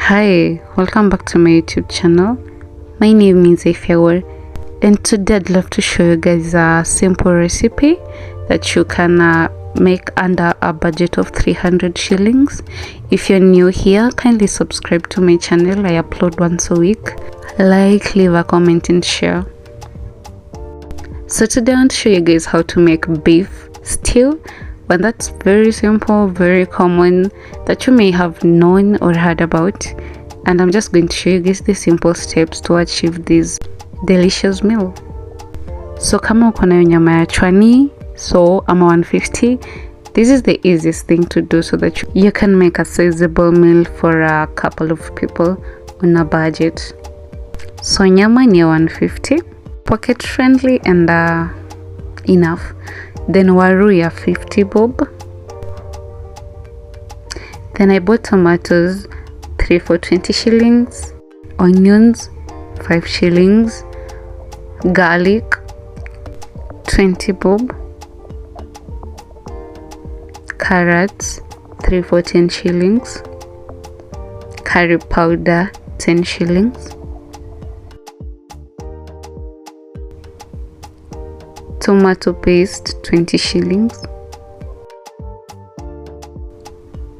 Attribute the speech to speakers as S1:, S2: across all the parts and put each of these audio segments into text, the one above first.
S1: Hi, welcome back to my YouTube channel. My name is Ifyawar, and today I'd love to show you guys a simple recipe that you can make under a budget of 300 shillings. If you're new here, kindly subscribe to my channel. I upload once a week. Like, leave a comment and share. So today I want to show you guys how to make beef stew. But that's very simple, very common, that you may have known or heard about, and I'm just going to show you guys the simple steps to achieve this delicious meal. So kama uko nayo nyama ya chwani, so ama 150, this is the easiest thing to do so that you can make a sizable meal for a couple of people on a budget. So nyama ni 150, pocket friendly and enough. Then waru ya 50 bob. Then I bought tomatoes 3 for 20 shillings, onions 5 shillings, garlic 20 bob, carrots 3 for 10 shillings, curry powder 10 shillings, tomato paste 20 shillings,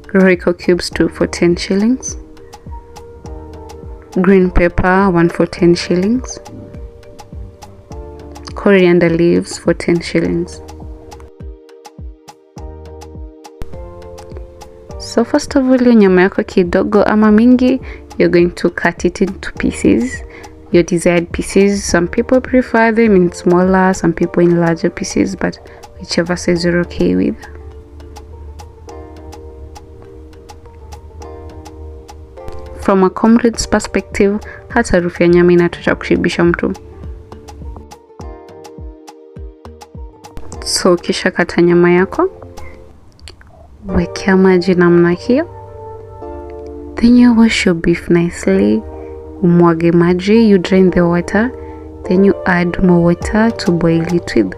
S1: royco cubes 2 for 10 shillings, green pepper 1 for 10 shillings, coriander leaves for 10 shillings. So first of all, your nyama yako kidogo ama mingi, you're going to cut it into pieces, your desired pieces. Some people prefer them in smaller, some people in larger pieces, but whichever size you're okay with. From a comrade's perspective, hata harufu ya nyama inatosha kushibisha mtu. So kisha kata nyama yako, wekea maji namna hiyo, then you wash your beef nicely. Umwage maji, you drain the water, then you add more water to boil it with.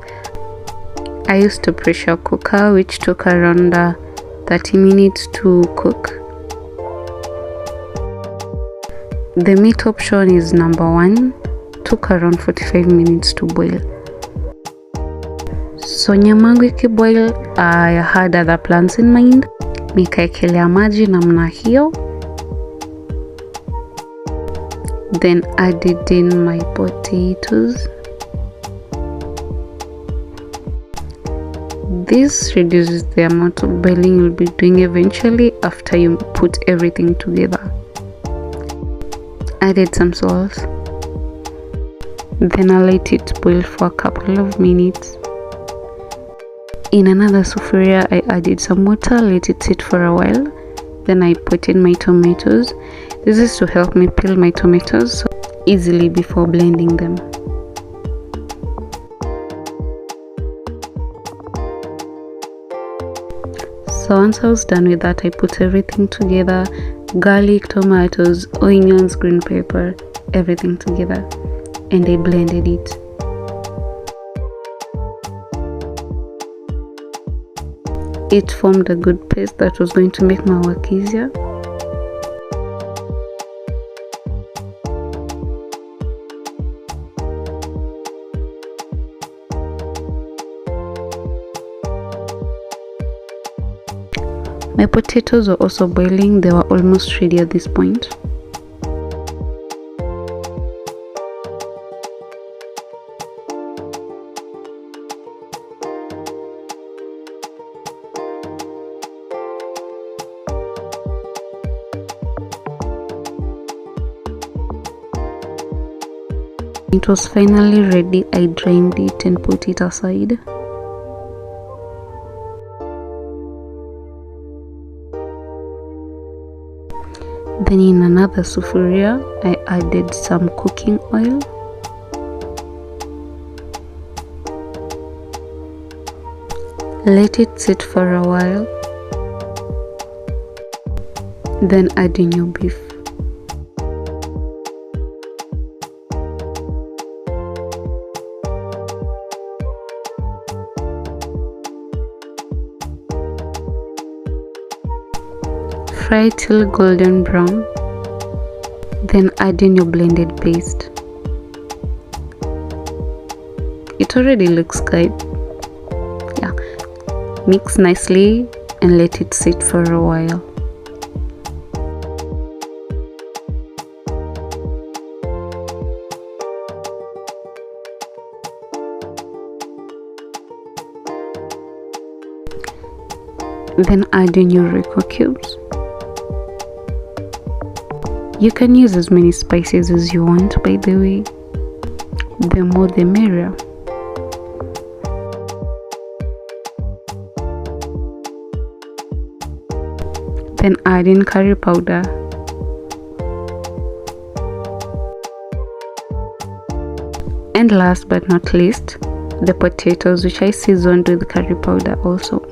S1: I used a pressure cooker which took around 30 minutes to cook. The meat option is number 1, took around 45 minutes to boil. So nyama yangu ikiboil, I had other plans in mind. Nikaekelea maji namna hiyo, then added in my potatoes. This reduces the amount of boiling you'll be doing eventually after you put everything together. Added some salt, then I let it boil for a couple of minutes. In another sufuria, I added some water, let it sit for a while. Then I put in my tomatoes. This is to help me peel my tomatoes easily before blending them. So once I was done with that, I put everything together: garlic, tomatoes, onions, green pepper, everything together, and I blended it. It formed a good paste that was going to make my work easier. My potatoes were also boiling, they were almost ready at this point. It was finally ready. I drained it and put it aside. Then in another sufuria, I added some cooking oil. Let it sit for a while. Then add in your beef. Fry till golden brown. Then add in your blended paste. It already looks good. Yeah, mix nicely and let it sit for a while. Then add in your royco cubes. You can use as many spices as you want, by the way. The more the merrier. Then add in curry powder. And last but not least, the potatoes, which I seasoned with curry powder also.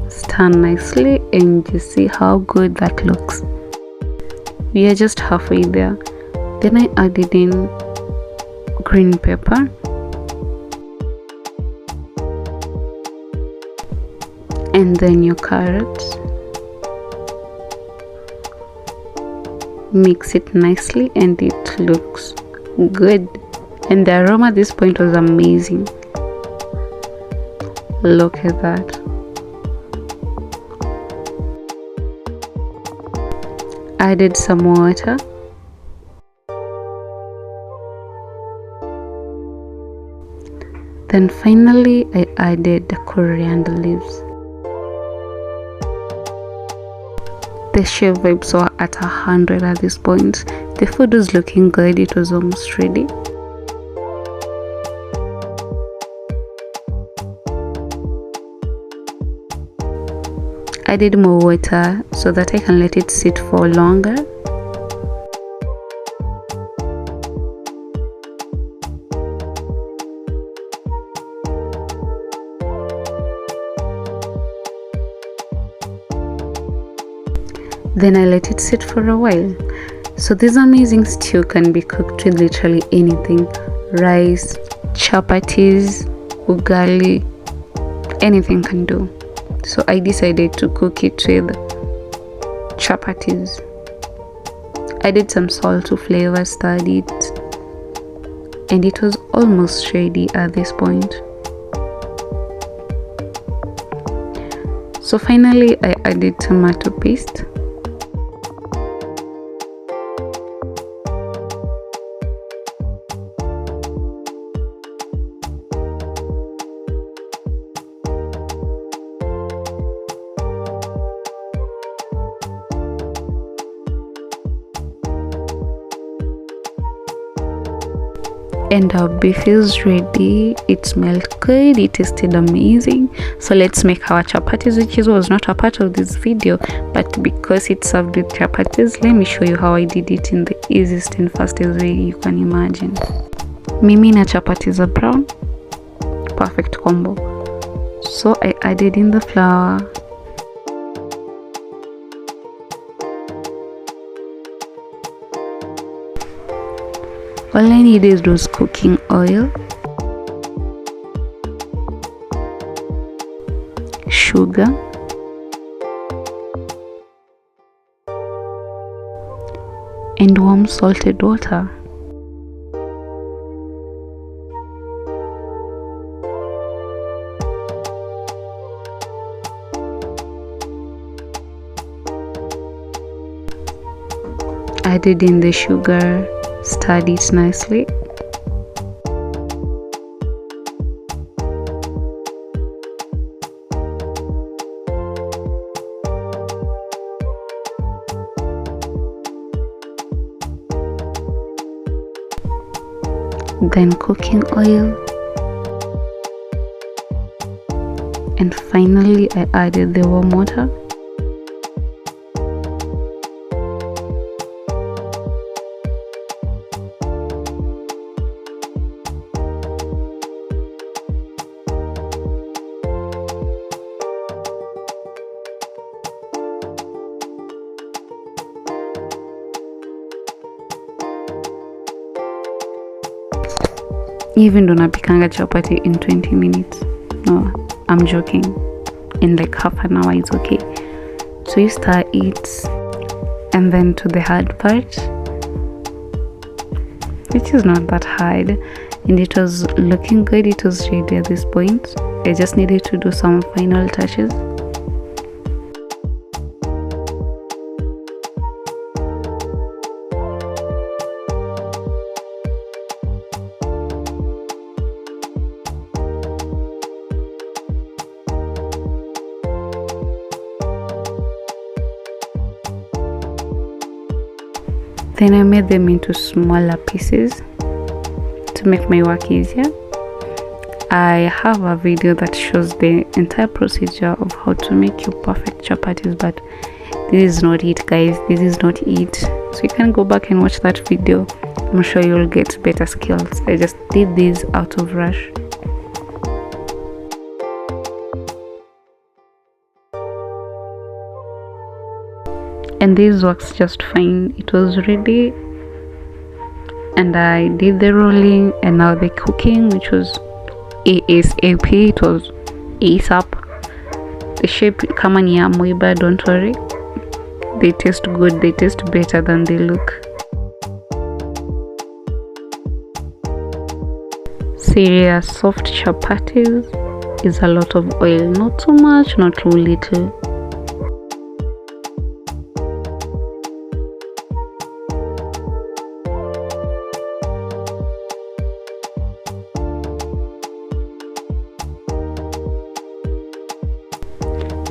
S1: Stir nicely and you see how good that looks. We are just halfway there. Then I added in green pepper and then your carrots. Mix it nicely and it looks good, and the aroma at this point was amazing. Look at that. Added some water. Then finally I added the coriander leaves. The chef vibes were at 100 at this point. The food was looking good, it was almost ready. I added more water so that I can let it sit for longer. Then I let it sit for a while. So this amazing stew can be cooked with literally anything: rice, chapatis, ugali, anything can do. So I decided to cook it with chapatis. I did some salt to flavor, stirred it, and it was almost ready at this point. So finally I added tomato paste. And our beef is ready. It smelled good, it tasted amazing. So let's make our chapatis, which was not a part of this video, but because it's served with chapatis, let me show you how I did it in the easiest and fastest way you can imagine. Mimi na chapatis are brown, perfect combo. So I added in the flour, all I needed was cooking oil, sugar, and warm salted water. Added in the sugar, stirred it nicely. Then cooking oil, and finally I added the warm water. Even though napikanga chapati in 20 minutes. No, I'm joking. In like half an hour is okay. So you stir it, and then to the hard part, which is not that hard, and it was looking good. It was ready at this point. I just needed to do some final touches. Then I made them into smaller pieces to make my work easier. I have a video that shows the entire procedure of how to make your perfect chapatis, but this is not it, guys. This is not it. So you can go back and watch that video. I'm sure you'll get better skills. I just did this out of rush. And this works just fine. It was ready, and I did the rolling and now the cooking, which was ASAP. It was ASAP. The shape kama ni ya mwiba, don't worry, they taste good. They taste better than they look. Serious soft chapatis is a lot of oil, not too much, not too little.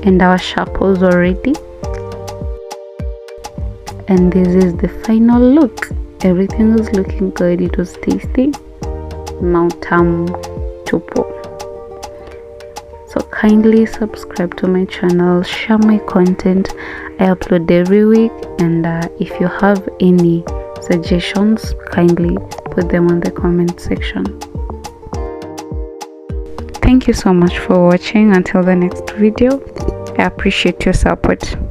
S1: And our chapos are ready, and this is the final look. Everything was looking good. It was tasty. Mautam chupo. So kindly subscribe to my channel, share my content. I upload every week, and if you have any suggestions, kindly put them on the comment section. Thank you so much for watching. Until the next video, I appreciate your support.